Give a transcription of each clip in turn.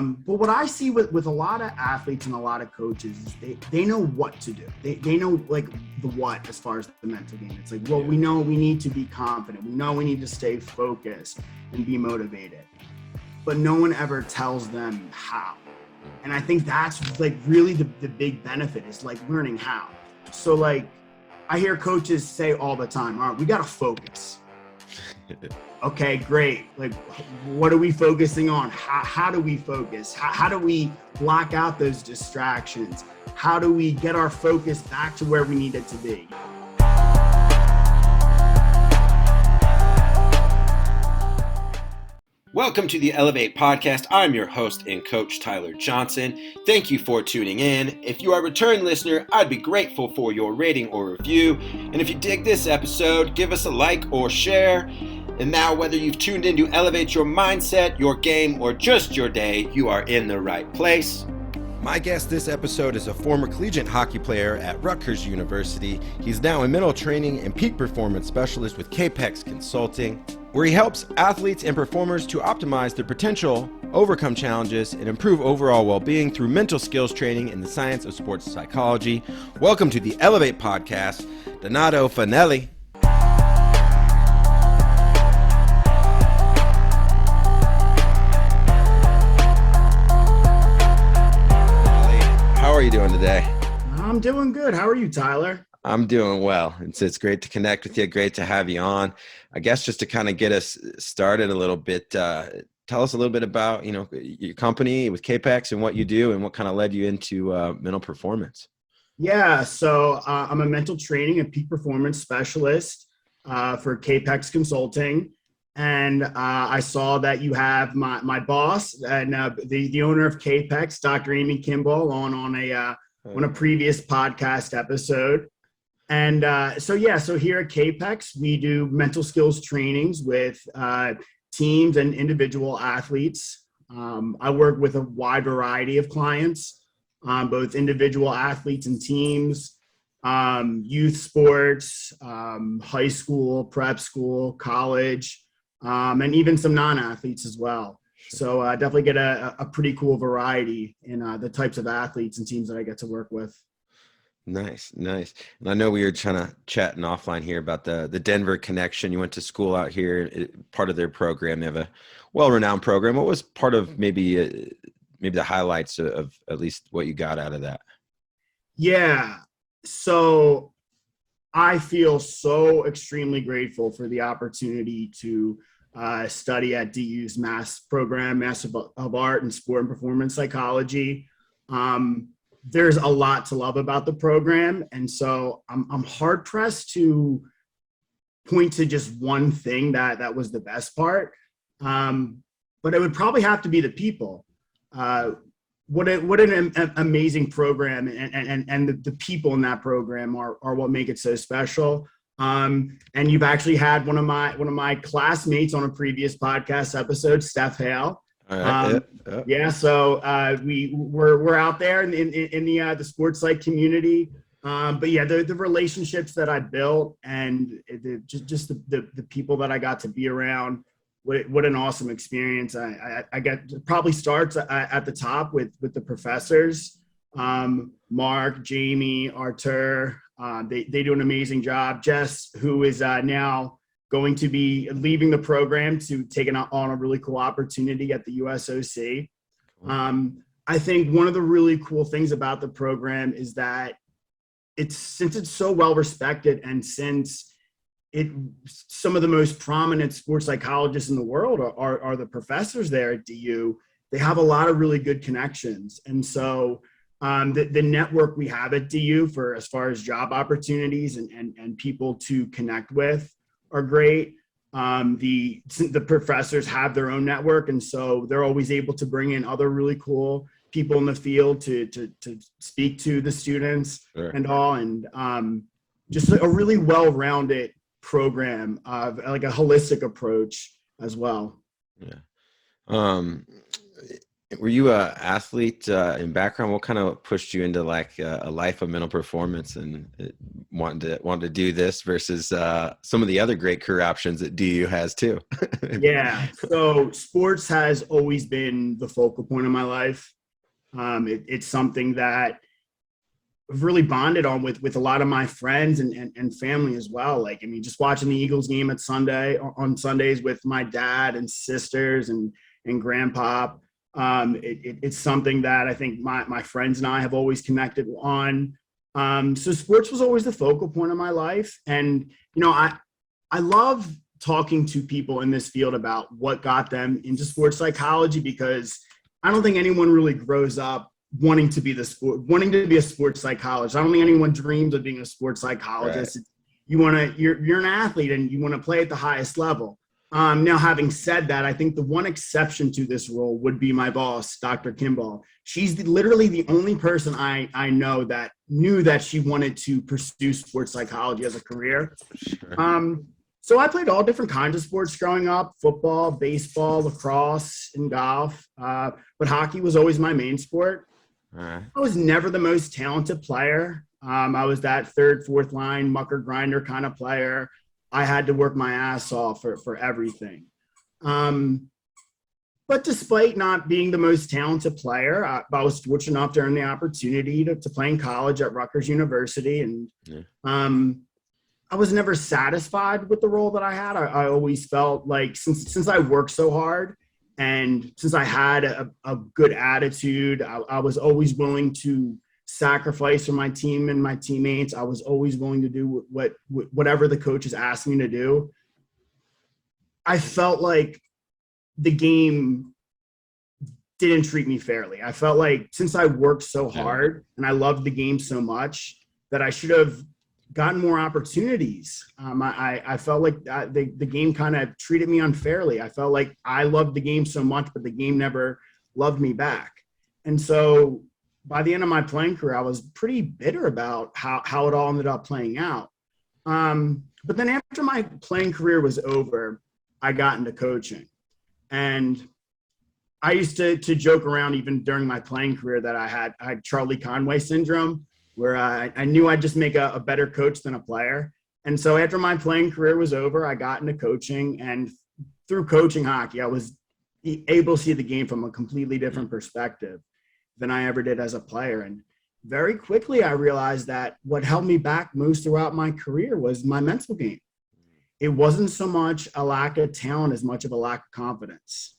But what I see with a lot of athletes and a lot of coaches is they know what to do. They know like the what as far as the mental game. It's like, well, we know we need to be confident. We know we need to stay focused and be motivated. But no one ever tells them how. And I think that's like really the big benefit is like learning how. So like I hear coaches say all the time, all right, we got to focus. Okay, great. Like, what are we focusing on? How do we focus? How do we block out those distractions? How do we get our focus back to where we need it to be? Welcome to the Elev8 podcast. I'm your host and coach, Tyler Johnson. Thank you for tuning in. If you are a return listener, I'd be grateful for your rating or review. And if you dig this episode, give us a like or share. And now, whether you've tuned in to elevate your mindset, your game, or just your day, you are in the right place. My guest this episode is a former collegiate hockey player at Rutgers University. He's now a mental training and peak performance specialist with Capex Consulting, where he helps athletes and performers to optimize their potential, overcome challenges, and improve overall well-being through mental skills training in the science of sports psychology. Welcome to the Elev8 podcast, Donato Fanelle. How are you doing today? I'm doing good. How are you, Tyler? I'm doing well. It's great to connect with you. Great to have you on. I guess just to kind of get us started a little bit, tell us a little bit about, your company with Capex and what you do and what kind of led you into mental performance. Yeah, so I'm a mental training and peak performance specialist for Capex Consulting. And I saw that you have my boss and the owner of Capex, Dr. Amy Kimball, on a previous podcast episode. And so here at Capex, we do mental skills trainings with teams and individual athletes. I work with a wide variety of clients, both individual athletes and teams, youth sports, high school, prep school, college, and even some non-athletes as well. So definitely get a pretty cool variety in the types of athletes and teams that I get to work with. Nice. And I know we were trying to chat offline here about the Denver connection. You went to school out here, part of their program. They have a well-renowned program. What was part of maybe the highlights of at least what you got out of that? Yeah. So I feel so extremely grateful for the opportunity to study at DU's Master of Art in Sport and Performance Psychology. There's a lot to love about the program. And so I'm hard pressed to point to just one thing that was the best part. But it would probably have to be the people. What an amazing program, and the people in that program are what make it so special. And you've actually had one of my classmates on a previous podcast episode, Steph Hale. All right. Yeah. So we're out there in the sports psych community. But yeah, the relationships that I built and just the people that I got to be around. What an awesome experience. I get probably starts at the top with the professors, Mark, Jamie, Artur. They do an amazing job. Jess, who is now going to be leaving the program to take on a really cool opportunity at the USOC. I think one of the really cool things about the program is that since it's so well respected and since some of the most prominent sports psychologists in the world are the professors there at DU, they have a lot of really good connections. And so the network we have at DU for as far as job opportunities and people to connect with are great. The professors have their own network, and so they're always able to bring in other really cool people in the field to speak to the students. Sure. And all, and just a really well-rounded program of like a holistic approach as well. Yeah. Were you a athlete in background? What kind of pushed you into like a life of mental performance and wanting to do this versus some of the other great career options that DU has too? Yeah. So sports has always been the focal point of my life. It's something that I've really bonded on with a lot of my friends and family as well. Like, I mean, just watching the Eagles game on Sundays with my dad and sisters and grandpa. It's something that I think my friends and I have always connected on. So sports was always the focal point of my life. And, I love talking to people in this field about what got them into sports psychology, because I don't think anyone really grows up wanting to be a sports psychologist. I don't think anyone dreams of being a sports psychologist. Right. You're an athlete and you want to play at the highest level. Now, having said that, I think the one exception to this role would be my boss, Dr. Kimball. She's literally the only person I know that knew that she wanted to pursue sports psychology as a career. Sure. So I played all different kinds of sports growing up: football, baseball, lacrosse, and golf. But hockey was always my main sport. I was never the most talented player. I was that third, fourth line mucker grinder kind of player. I had to work my ass off for everything. But despite not being the most talented player, I was fortunate enough to earn the opportunity to play in college at Rutgers University. And I was never satisfied with the role that I had. I always felt like since I worked so hard, and since I had a good attitude, I was always willing to sacrifice for my team and my teammates. I was always willing to do whatever the coaches asked me to do. I felt like the game didn't treat me fairly. I felt like since I worked so hard and I loved the game so much, that I should have gotten more opportunities. I felt like the game kind of treated me unfairly. I felt like I loved the game so much, but the game never loved me back. And so by the end of my playing career, I was pretty bitter about how it all ended up playing out. But then after my playing career was over, I got into coaching. And I used to joke around even during my playing career that I had Charlie Conway syndrome, where I knew I'd just make a better coach than a player. And so after my playing career was over, I got into coaching, and through coaching hockey, I was able to see the game from a completely different perspective than I ever did as a player. And very quickly, I realized that what held me back most throughout my career was my mental game. It wasn't so much a lack of talent as much of a lack of confidence.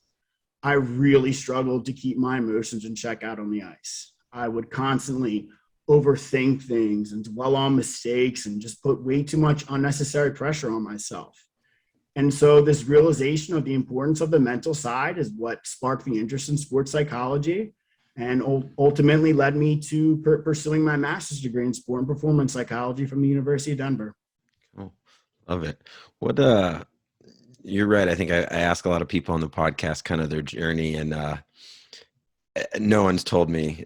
I really struggled to keep my emotions in check out on the ice. I would constantly overthink things and dwell on mistakes and just put way too much unnecessary pressure on myself. And so this realization of the importance of the mental side is what sparked the interest in sports psychology, and ultimately led me to pursuing my master's degree in sport and performance psychology from the University of Denver. Cool. Love it. What, you're right. I think I ask a lot of people on the podcast kind of their journey, and no one's told me,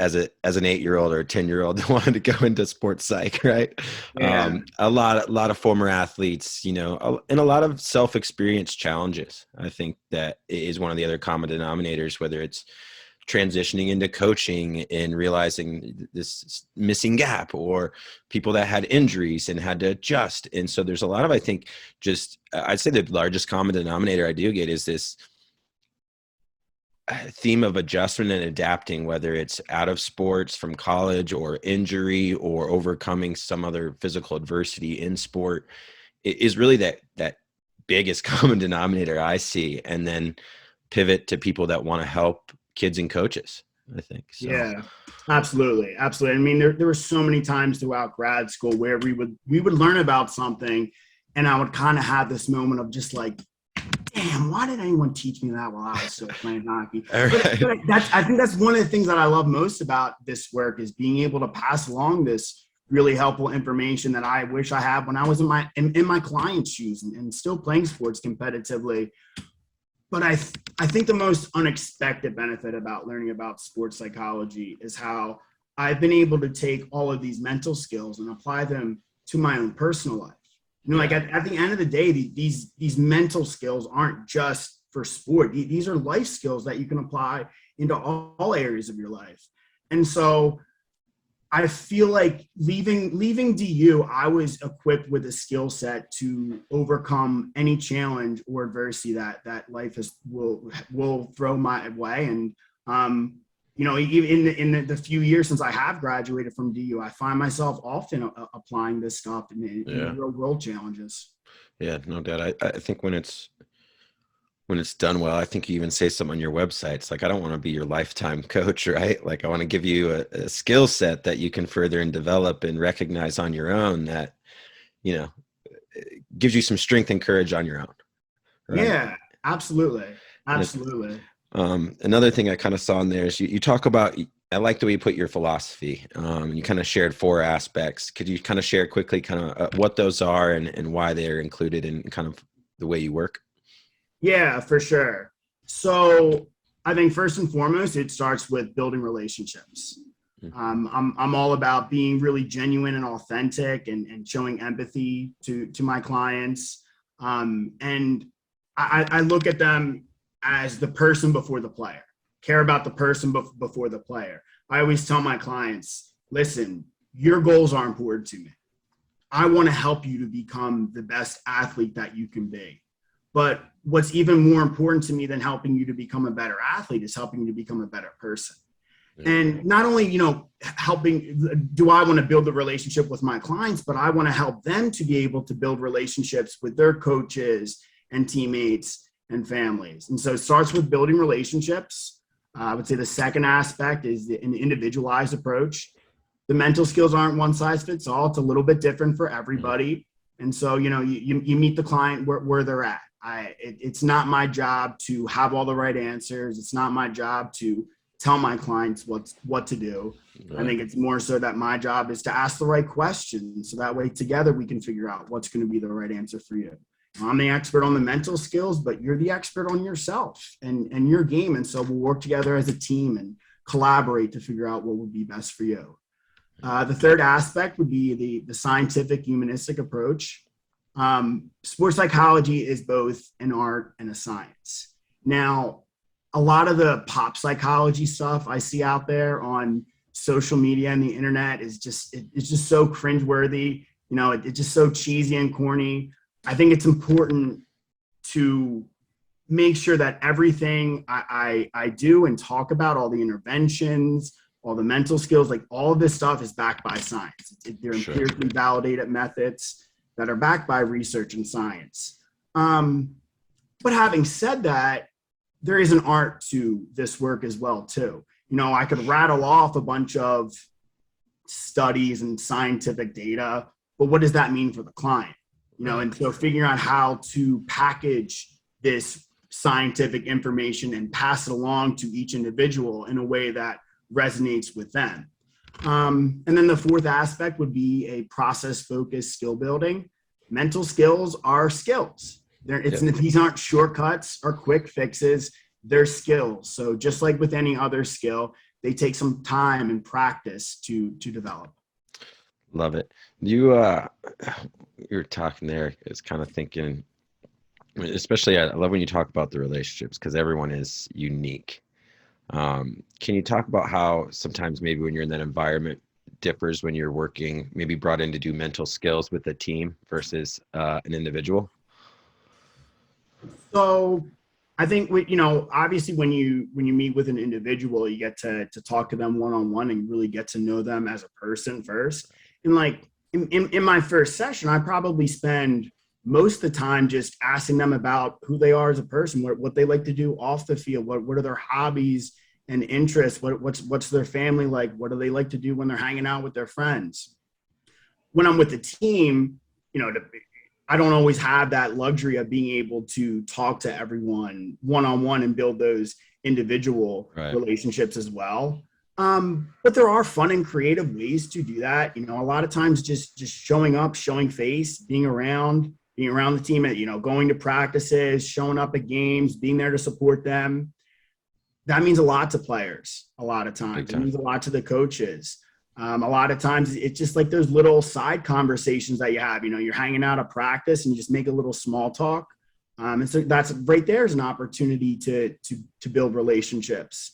as an 8-year-old or a 10-year-old that wanted to go into sports psych, right? Yeah. A lot of former athletes, and a lot of self-experienced challenges. I think that is one of the other common denominators, whether it's transitioning into coaching and realizing this missing gap, or people that had injuries and had to adjust. And so there's a lot of, I think, I'd say the largest common denominator I do get is this theme of adjustment and adapting, whether it's out of sports from college or injury or overcoming some other physical adversity in sport. It is really that biggest common denominator I see, and then pivot to people that want to help kids and coaches, I think. So. Yeah, absolutely. Absolutely. I mean, there were so many times throughout grad school where we would learn about something, and I would kind of have this moment of just like, damn, why did anyone teach me that while I was still playing hockey? Right. But I think that's one of the things that I love most about this work, is being able to pass along this really helpful information that I wish I had when I was in my client's shoes and still playing sports competitively. But I think the most unexpected benefit about learning about sports psychology is how I've been able to take all of these mental skills and apply them to my own personal life. Like at the end of the day, these mental skills aren't just for sport. These are life skills that you can apply into all areas of your life. And so I feel like leaving DU, I was equipped with a skill set to overcome any challenge or adversity that life will throw my way. And even in the few years since I have graduated from DU, I find myself often applying this stuff in real world challenges. Yeah, no doubt. I think when it's done well, I think you even say something on your website. It's like, I don't want to be your lifetime coach, right? Like, I want to give you a skill set that you can further and develop and recognize on your own that, gives you some strength and courage on your own. Right? Yeah, absolutely. Absolutely. Another thing I kind of saw in there is you talk about, I like the way you put your philosophy. You kind of shared 4 aspects. Could you kind of share quickly kind of what those are and why they're included in kind of the way you work? Yeah, for sure. So I think first and foremost, it starts with building relationships. I'm all about being really genuine and authentic and showing empathy to my clients. And I look at them as the person before the player, care about the person before the player. I always tell my clients, listen, your goals are important to me. I want to help you to become the best athlete that you can be. But what's even more important to me than helping you to become a better athlete is helping you to become a better person. And not only, do I want to build a relationship with my clients, but I want to help them to be able to build relationships with their coaches and teammates and families. And so it starts with building relationships. I would say the second aspect is an individualized approach. The mental skills aren't one size fits all. It's a little bit different for everybody. And so, you meet the client where they're at. It's not my job to have all the right answers. It's not my job to tell my clients what to do. Right. I think it's more so that my job is to ask the right questions. So that way together we can figure out what's going to be the right answer for you. I'm the expert on the mental skills, but you're the expert on yourself and your game. And so we'll work together as a team and collaborate to figure out what would be best for you. The third aspect would be the scientific humanistic approach. Sports psychology is both an art and a science. Now, a lot of the pop psychology stuff I see out there on social media and the internet is it's just so cringeworthy. It's just so cheesy and corny. I think it's important to make sure that everything I do and talk about, all the interventions, all the mental skills, like all of this stuff is backed by science. They're empirically validated methods that are backed by research and science. But having said that, there is an art to this work as well, too. I could rattle off a bunch of studies and scientific data, but what does that mean for the client? And so figuring out how to package this scientific information and pass it along to each individual in a way that resonates with them. And then the fourth aspect would be a process-focused skill building. Mental skills are skills. These aren't shortcuts or quick fixes. They're skills. So just like with any other skill, they take some time and practice to develop. Love it. You're talking there. It's kind of thinking, especially I love when you talk about the relationships because everyone is unique. Can you talk about how sometimes maybe when you're in that environment differs when you're working, maybe brought in to do mental skills with a team versus an individual? So I think, obviously when you meet with an individual, you get to talk to them one-on-one and really get to know them as a person first. And like in my first session, I probably spend most of the time just asking them about who they are as a person, what they like to do off the field, what are their hobbies and interests, what's their family like, what do they like to do when they're hanging out with their friends. When I'm with the team, I don't always have that luxury of being able to talk to everyone one-on-one and build those individual relationships as well. But there are fun and creative ways to do that. A lot of times just showing up, showing face, being around the team, going to practices, showing up at games, being there to support them. That means a lot to players a lot of times. It means a lot to the coaches. A lot of times it's just like those little side conversations that you have, you're hanging out at practice and you just make a little small talk. And so that's right there is an opportunity to build relationships.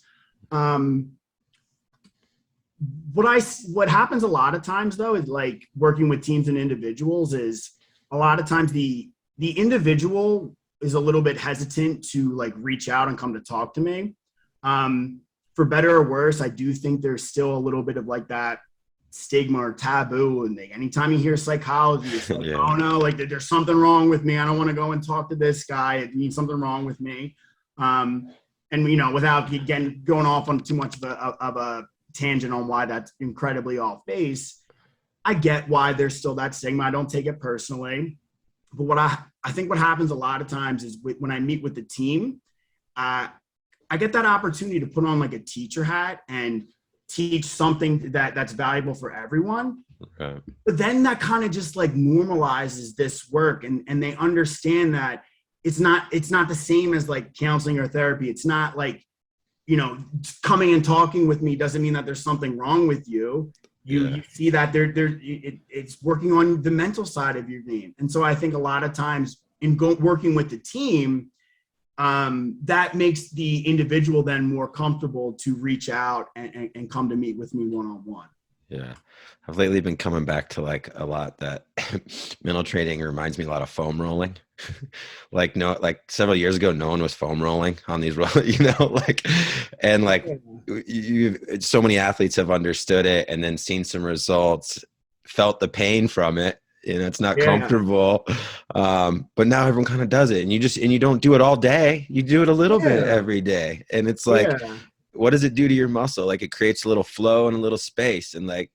what happens a lot of times though is like working with teams and individuals is a lot of times the individual is a little bit hesitant to like reach out and come to talk to me. For better or worse, I do think there's still a little bit of like that stigma or taboo. And like, anytime you hear psychology, it's like, Yeah. oh no, like there's something wrong with me. I don't want to go and talk to this guy. It means something wrong with me. And you know, without again going off on too much of a tangent on why that's incredibly off base, I get why there's still that stigma. I don't take it personally. But what I think what happens a lot of times is when I meet with the team, I get that opportunity to put on like a teacher hat and teach something that's valuable for everyone. Right. But then that kind of just like normalizes this work and they understand that it's not the same as like counseling or therapy. It's not like, you know, coming and talking with me doesn't mean that there's something wrong with you. You see that it's working on the mental side of your game. And so I think a lot of times in working with the team, that makes the individual then more comfortable to reach out and come to meet with me one-on-one. Yeah. I've lately been coming back to like a lot that mental training reminds me a lot of foam rolling. Like several years ago, no one was foam rolling on these, you know, like, and like so many athletes have understood it and then seen some results, felt the pain from it. You know, it's not comfortable. But now everyone kind of does it and you don't do it all day. You do it a little bit every day. And it's like, what does it do to your muscle? Like it creates a little flow and a little space. And like,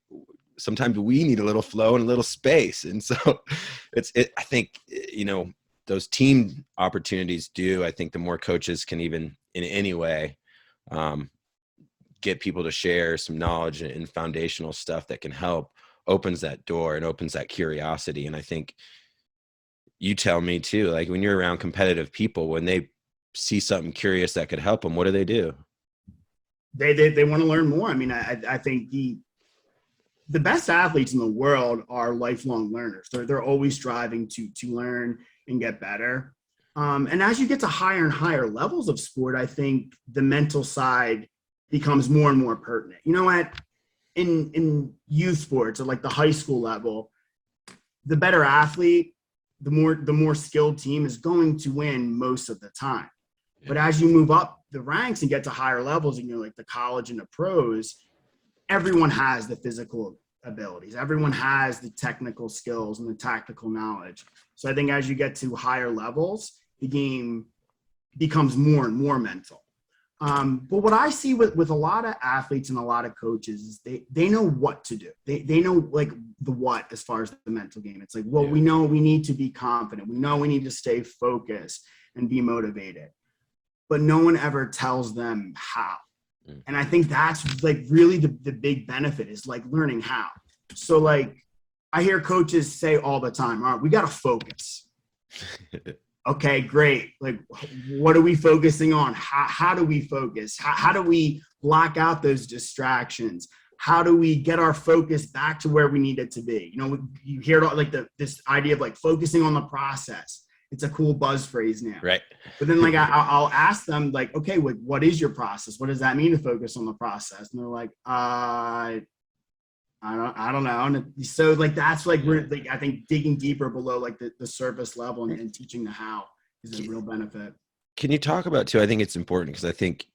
sometimes we need a little flow and a little space. And so I think, you know, those team opportunities I think the more coaches can even in any way, get people to share some knowledge and foundational stuff that can help, opens that door and opens that curiosity. And I think you tell me too, like when you're around competitive people, when they see something curious that could help them, what do? They want to learn more. I mean, I think the best athletes in the world are lifelong learners. They're always striving to learn and get better. And as you get to higher and higher levels of sport, I think the mental side becomes more and more pertinent. You know, in youth sports at like the high school level, the better athlete, the more skilled team is going to win most of the time. But as you move up the ranks and get to higher levels and you're like the college and the pros, everyone has the physical abilities. Everyone has the technical skills and the tactical knowledge. So I think as you get to higher levels, the game becomes more and more mental. But what I see with a lot of athletes and a lot of coaches is they know what to do. They know like the what as far as the mental game. It's like, well, we know we need to be confident. We know we need to stay focused and be motivated. But no one ever tells them how. And I think that's like really the big benefit is like learning how. So like I hear coaches say all the time, all right, we got to focus. Okay, great. Like, what are we focusing on? How do we focus? How do we block out those distractions? How do we get our focus back to where we need it to be? You know, you hear like this idea of like focusing on the process. It's a cool buzz phrase now. Right. But then like I'll ask them like, okay, what is your process? What does that mean to focus on the process? And they're like, I don't know. And so like that's like we're like I think digging deeper below like the surface level and teaching the how is a real benefit. Can you talk about too? I think it's important because I think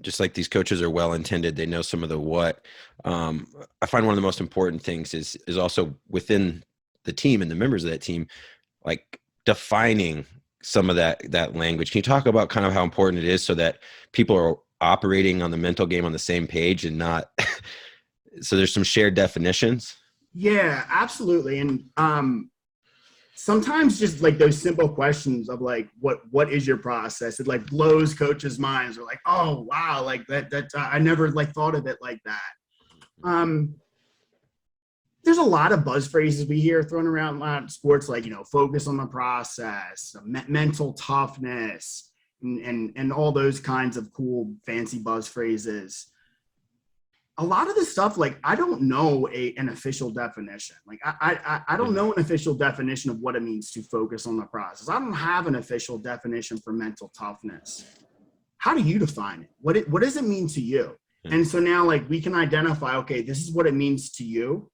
just like these coaches are well intended, they know some of the what. I find one of the most important things is also within the team and the members of that team, like defining some of that language. Can you talk about kind of how important it is so that people are operating on the mental game on the same page and not so there's some shared definitions? Yeah, absolutely. And sometimes just like those simple questions of like what is your process, it like blows coaches' minds. They're like, oh wow, like that I never like thought of it like that. There's a lot of buzz phrases we hear thrown around a lot of sports, like, you know, focus on the process, mental toughness, and all those kinds of cool, fancy buzz phrases. A lot of this stuff, like, I don't know an official definition. Like, I don't know an official definition of what it means to focus on the process. I don't have an official definition for mental toughness. How do you define it? What does it mean to you? And so now like we can identify, okay, this is what it means to you.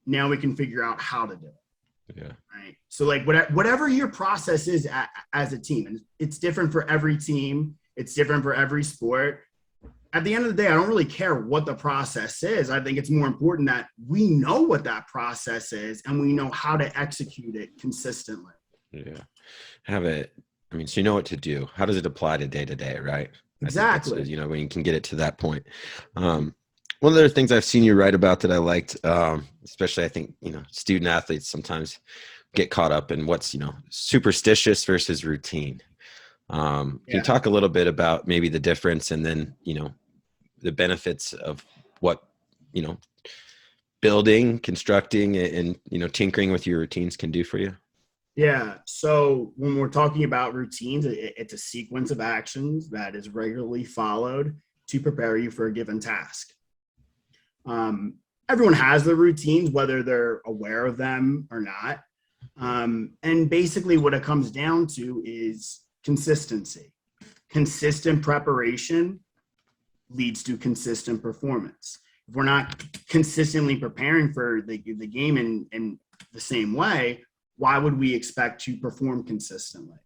Now we can figure out how to do it. Yeah. Right. So like whatever your process is as a team, and it's different for every team. It's different for every sport. At the end of the day, I don't really care what the process is. I think it's more important that we know what that process is and we know how to execute it consistently. Yeah. So you know what to do. How does it apply to day, right? Exactly. When you can get it to that point. One of the things I've seen you write about that I liked, especially I think, student athletes sometimes get caught up in what's, superstitious versus routine. Can you talk a little bit about maybe the difference and then, the benefits of what, building, constructing, and, tinkering with your routines can do for you? Yeah. So when we're talking about routines, it's a sequence of actions that is regularly followed to prepare you for a given task. Everyone has their routines, whether they're aware of them or not. And basically what it comes down to is consistency. Consistent preparation leads to consistent performance. If we're not consistently preparing for the game in the same way, why would we expect to perform consistently?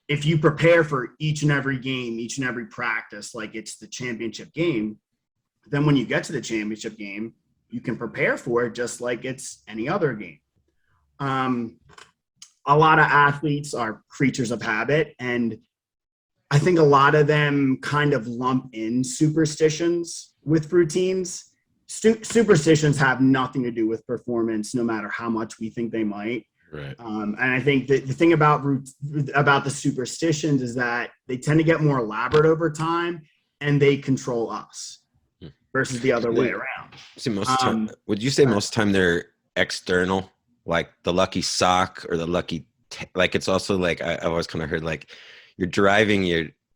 If you prepare for each and every game, each and every practice, like it's the championship game, then when you get to the championship game, you can prepare for it just like it's any other game. A lot of athletes are creatures of habit, and I think a lot of them kind of lump in superstitions with routines. Superstitions have nothing to do with performance, no matter how much we think they might. Right. And I think that the thing about the superstitions is that they tend to get more elaborate over time, and they control us versus the other way around. See, would you say most of the time they're external, like the lucky sock or the lucky, like it's also like I've always kind of heard like you're driving,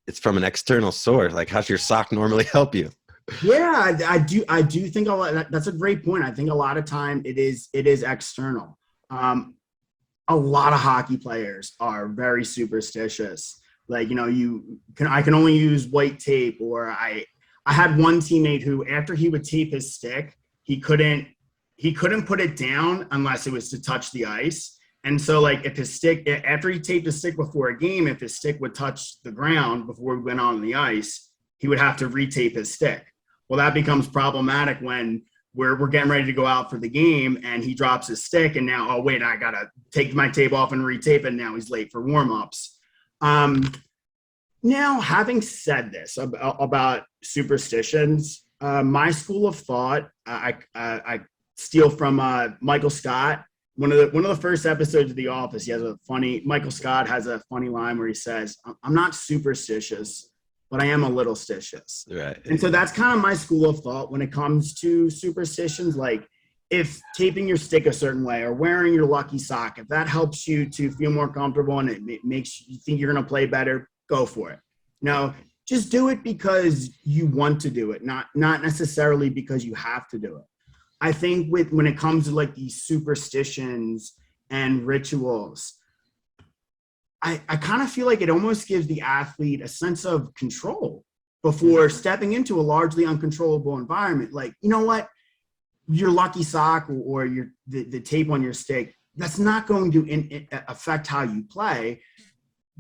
it's from an external source. Like how's your sock normally help you? Yeah, I do think a lot. That's a great point. I think a lot of time it is external. A lot of hockey players are very superstitious. Like, I can only use white tape, or I had one teammate who, after he would tape his stick, he couldn't put it down unless it was to touch the ice. And so like if his stick, after he taped his stick before a game, if his stick would touch the ground before we went on the ice, he would have to retape his stick. Well, that becomes problematic when we're getting ready to go out for the game and he drops his stick, and now, oh wait, I gotta take my tape off and retape it. And now he's late for warmups. Now, having said this about superstitions, my school of thought, I steal from Michael Scott. One of the first episodes of The Office, Michael Scott has a funny line where he says, "I'm not superstitious, but I am a little stitious." Right. And so that's kind of my school of thought when it comes to superstitions. Like if taping your stick a certain way or wearing your lucky sock, if that helps you to feel more comfortable and it makes you think you're going to play better, go for it. Just do it because you want to do it, not necessarily because you have to do it. I think when it comes to like these superstitions and rituals, I kind of feel like it almost gives the athlete a sense of control before stepping into a largely uncontrollable environment. Like, you know what, your lucky sock or the tape on your stick, that's not going to affect how you play.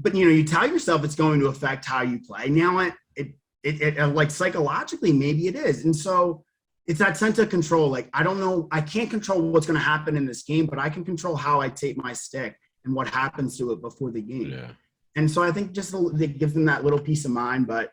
But, you tell yourself it's going to affect how you play. Now it like psychologically, maybe it is. And so it's that sense of control. Like, I don't know, I can't control what's going to happen in this game, but I can control how I tape my stick and what happens to it before the game. Yeah. And so I think just it gives them that little peace of mind. But,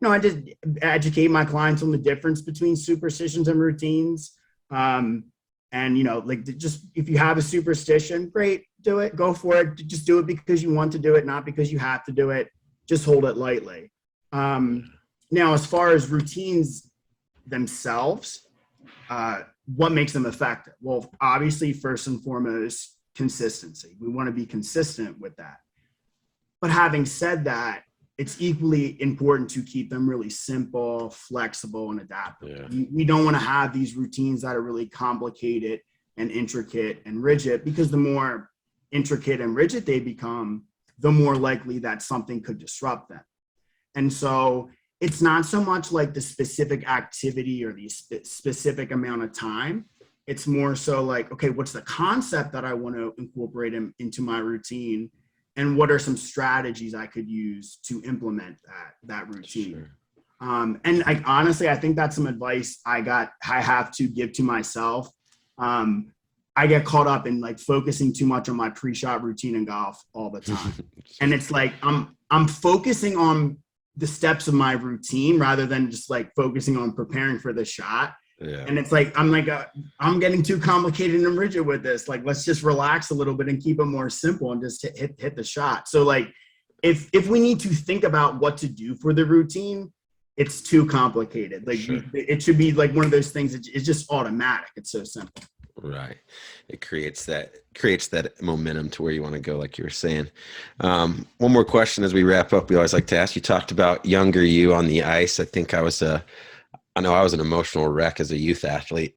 I just educate my clients on the difference between superstitions and routines. Just if you have a superstition, great, do it, go for it. Just do it because you want to do it, not because you have to do it. Just hold it lightly. Now, as far as routines themselves, what makes them effective? Well, obviously, first and foremost, consistency. We want to be consistent with that. But having said that, it's equally important to keep them really simple, flexible, and adaptable. Yeah. We don't want to have these routines that are really complicated and intricate and rigid, because the more intricate and rigid they become, the more likely that something could disrupt them. And so it's not so much like the specific activity or the specific amount of time. It's more so like, okay, what's the concept that I want to incorporate into my routine? And what are some strategies I could use to implement that routine? Sure. And honestly, I think that's some advice I have to give to myself. I get caught up in like focusing too much on my pre-shot routine in golf all the time. And it's like, I'm focusing on the steps of my routine rather than just like focusing on preparing for the shot. Yeah. And it's like, I'm getting too complicated and rigid with this. Like, let's just relax a little bit and keep it more simple and just hit the shot. So like, if we need to think about what to do for the routine, it's too complicated. Like Sure. it should be like one of those things. It's just automatic. It's so simple. Right. It creates that momentum to where you want to go, like you were saying. One more question as we wrap up. We always like to ask, you talked about younger you on the ice. I think I know I was an emotional wreck as a youth athlete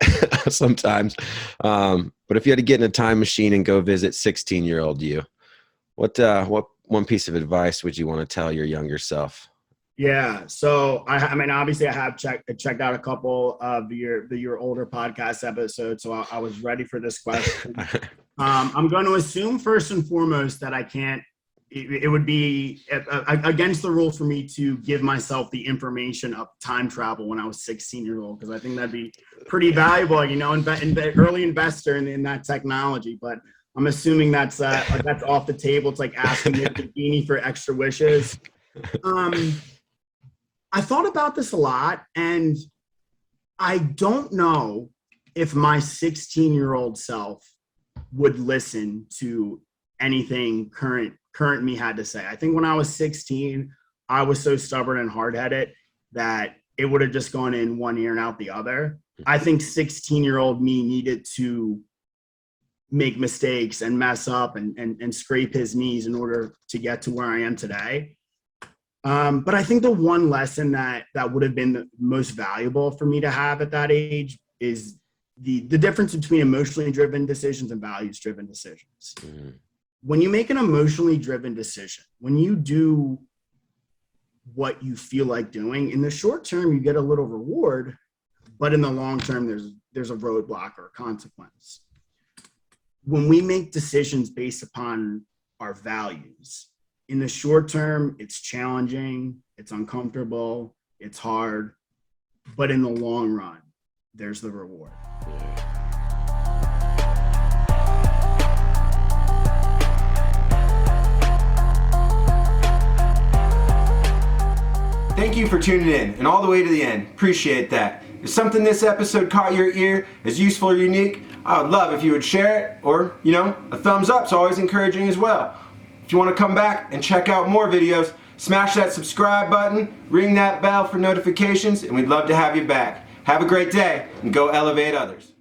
sometimes. But if you had to get in a time machine and go visit 16-year-old you, what one piece of advice would you want to tell your younger self? Yeah. So I mean, obviously I have checked out a couple of your older podcast episodes. So I was ready for this question. I'm going to assume first and foremost that it would be against the rules for me to give myself the information of time travel when I was 16-year-old, because I think that'd be pretty valuable, in the early investor in that technology. But I'm assuming that's off the table. It's like asking the genie for extra wishes. I thought about this a lot, and I don't know if my 16-year-old self would listen to anything current me had to say. I think when I was 16, I was so stubborn and hard-headed that it would have just gone in one ear and out the other. I think 16-year-old me needed to make mistakes and mess up and scrape his knees in order to get to where I am today. But I think the one lesson that would have been the most valuable for me to have at that age is the difference between emotionally driven decisions and values driven decisions. Mm-hmm. When you make an emotionally driven decision, when you do what you feel like doing, in the short term, you get a little reward, but in the long term, there's a roadblock or a consequence. When we make decisions based upon our values, in the short term, it's challenging, it's uncomfortable, it's hard, but in the long run, there's the reward. Thank you for tuning in and all the way to the end. Appreciate that. If something this episode caught your ear, is useful or unique, I would love if you would share it, or, a thumbs up's always encouraging as well. If you want to come back and check out more videos, smash that subscribe button, ring that bell for notifications, and we'd love to have you back. Have a great day, and go elevate others.